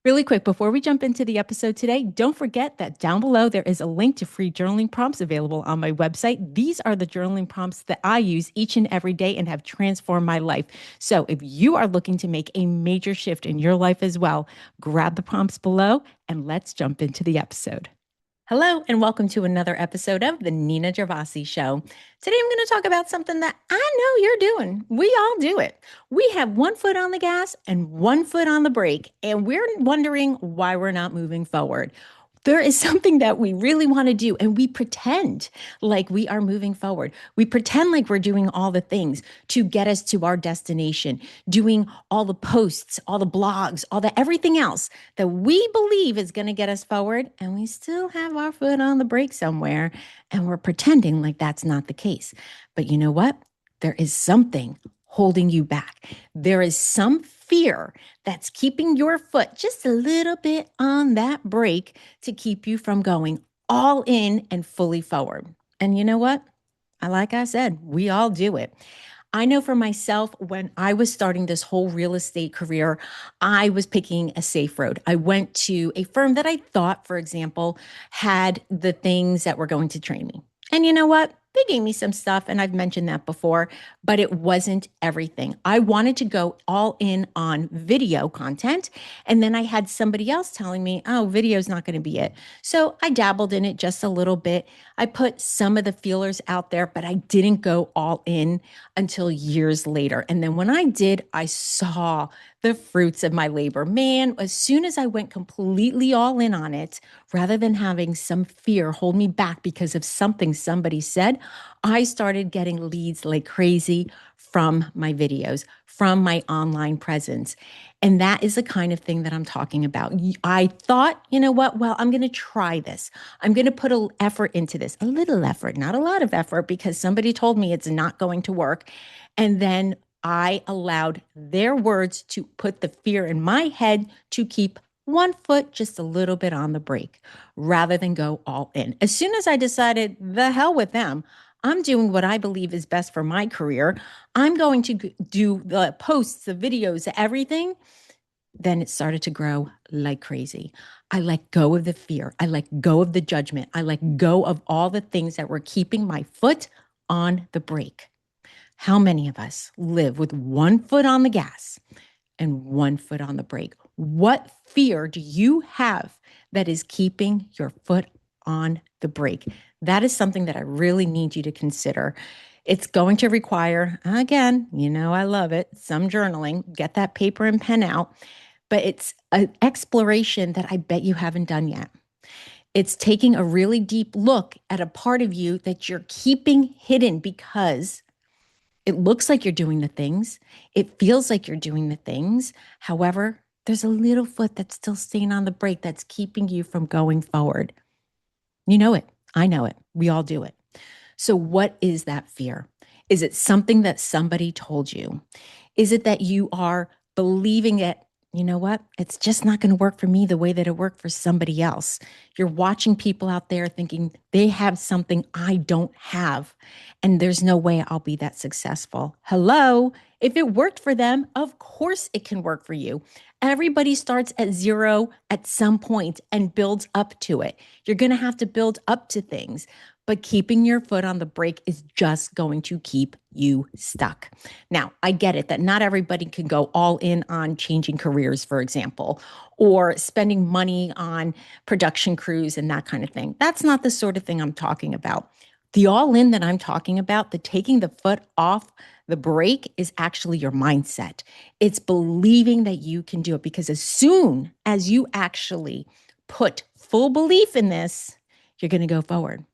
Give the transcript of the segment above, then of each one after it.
Really quick, before we jump into the episode today, don't forget that down below there is a link to free journaling prompts available on my website. These are the journaling prompts that I use each and every day and have transformed my life. So if you are looking to make a major shift in your life as well, grab the prompts below and let's jump into the episode. Hello, and welcome to another episode of the Nina Gervasi Show. Today, I'm going to talk about something that I know you're doing. We all do it. We have one foot on the gas and one foot on the brake, and we're wondering why we're not moving forward. There is something that we really want to do, and we pretend like we are moving forward. We pretend like we're doing all the things to get us to our destination, doing all the posts, all the blogs, all the everything else that we believe is going to get us forward. And we still have our foot on the brake somewhere, and we're pretending like that's not the case. But you know what? There is something holding you back. There is some fear that's keeping your foot just a little bit on that brake to keep you from going all in and fully forward. And you know what? Like I said, we all do it. I know for myself, when I was starting this whole real estate career, I was picking a safe road. I went to a firm that I thought, for example, had the things that were going to train me. And you know what? They gave me some stuff, and I've mentioned that before, but it wasn't everything. I wanted to go all in on video content. And then I had somebody else telling me, oh, video is not going to be it. So I dabbled in it just a little bit. I put some of the feelers out there, but I didn't go all in until years later. And then when I did, I saw the fruits of my labor. Man, as soon as I went completely all in on it, rather than having some fear hold me back because of something somebody said, I started getting leads like crazy from my videos, from my online presence. And that is the kind of thing that I'm talking about. I thought, you know what? Well, I'm going to try this. I'm going to put an effort into this, a little effort, not a lot of effort, because somebody told me it's not going to work. And then I allowed their words to put the fear in my head to keep one foot just a little bit on the brake rather than go all in. As soon as I decided, the hell with them, I'm doing what I believe is best for my career. I'm going to do the posts, the videos, everything. Then it started to grow like crazy. I let go of the fear. I let go of the judgment. I let go of all the things that were keeping my foot on the brake. How many of us live with one foot on the gas and one foot on the brake? What fear do you have that is keeping your foot on the brake? That is something that I really need you to consider. It's going to require, again, I love it, some journaling. Get that paper and pen out. But it's an exploration that I bet you haven't done yet. It's taking a really deep look at a part of you that you're keeping hidden because it looks like you're doing the things. It feels like you're doing the things. However, there's a little foot that's still staying on the brake that's keeping you from going forward. You know it. I know it. We all do it. So, what is that fear? Is it something that somebody told you? Is it that you are believing it? You know what? It's just not going to work for me the way that it worked for somebody else. You're watching people out there thinking they have something I don't have, and there's no way I'll be that successful. Hello? If it worked for them, of course it can work for you. Everybody starts at zero at some point and builds up to it. You're going to have to build up to things, but keeping your foot on the brake is just going to keep you stuck. Now, I get it that not everybody can go all in on changing careers, for example, or spending money on production crews and that kind of thing. That's not the sort of thing I'm talking about. The all in that I'm talking about, the taking the foot off the brake, is actually your mindset. It's believing that you can do it, because as soon as you actually put full belief in this, you're going to go forward.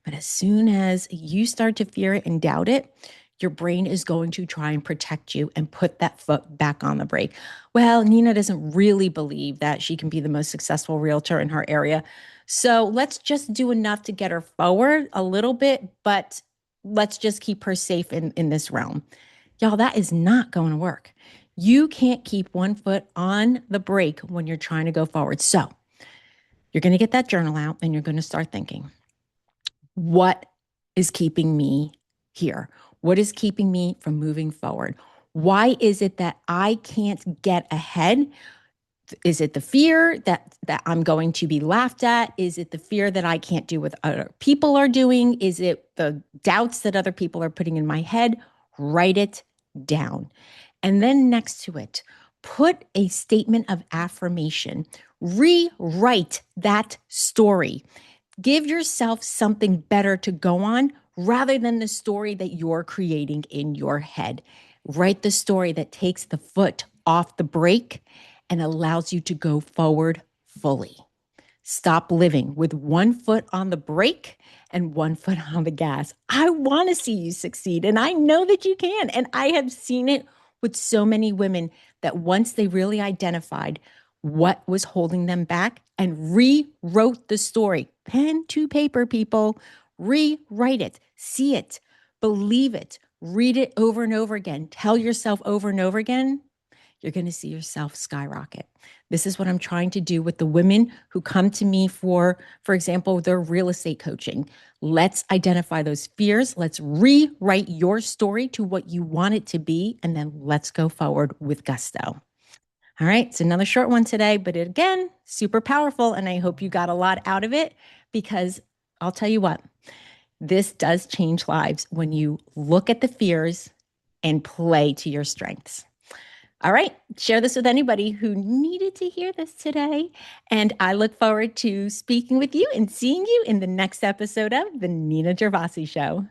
But as soon as you start to fear it and doubt it, your brain is going to try and protect you and put that foot back on the brake. Well, Nina doesn't really believe that she can be the most successful realtor in her area. So let's just do enough to get her forward a little bit, but let's just keep her safe in this realm. Y'all, that is not going to work. You can't keep one foot on the brake when you're trying to go forward. So you're going to get that journal out and you're going to start thinking, what is keeping me here? What is keeping me from moving forward? Why is it that I can't get ahead Is it the fear that I'm going to be laughed at? Is it the fear that I can't do what other people are doing? Is it the doubts that other people are putting in my head? Write it down. And then next to it, put a statement of affirmation. Rewrite that story. Give yourself something better to go on rather than the story that you're creating in your head. Write the story that takes the foot off the brake and allows you to go forward fully. Stop living with one foot on the brake and one foot on the gas. I want to see you succeed, and I know that you can. And I have seen it with so many women that once they really identified what was holding them back and rewrote the story, pen to paper, people, rewrite it, see it, believe it, read it over and over again, tell yourself over and over again, you're going to see yourself skyrocket. This is what I'm trying to do with the women who come to me for example, their real estate coaching. Let's identify those fears. Let's rewrite your story to what you want it to be, and then let's go forward with gusto. All right, it's another short one today, but again, super powerful, and I hope you got a lot out of it because I'll tell you what, this does change lives when you look at the fears and play to your strengths. All right, share this with anybody who needed to hear this today. And I look forward to speaking with you and seeing you in the next episode of The Nina Gervasi Show.